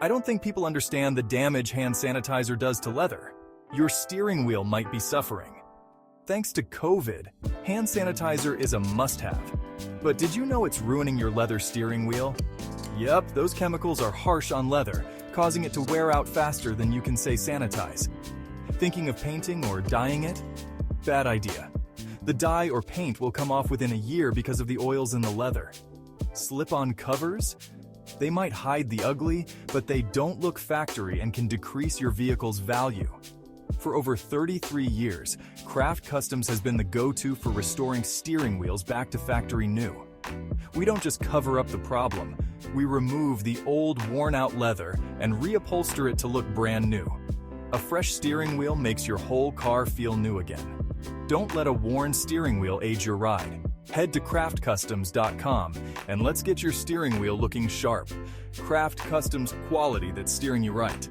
I don't think people understand the damage hand sanitizer does to leather. Your steering wheel might be suffering. Thanks to COVID, hand sanitizer is a must-have. But did you know it's ruining your leather steering wheel? Yep, those chemicals are harsh on leather, causing it to wear out faster than you can say sanitize. Thinking of painting or dyeing it? Bad idea. The dye or paint will come off within a year because of the oils in the leather. Slip-on covers? They might hide the ugly, but they don't look factory and can decrease your vehicle's value. For over 33 years, Craft Customs has been the go-to for restoring steering wheels back to factory new. We don't just cover up the problem, we remove the old, worn-out leather and reupholster it to look brand new. A fresh steering wheel makes your whole car feel new again. Don't let a worn steering wheel age your ride. Head to craftcustoms.com and let's get your steering wheel looking sharp. Craft Customs, quality that's steering you right.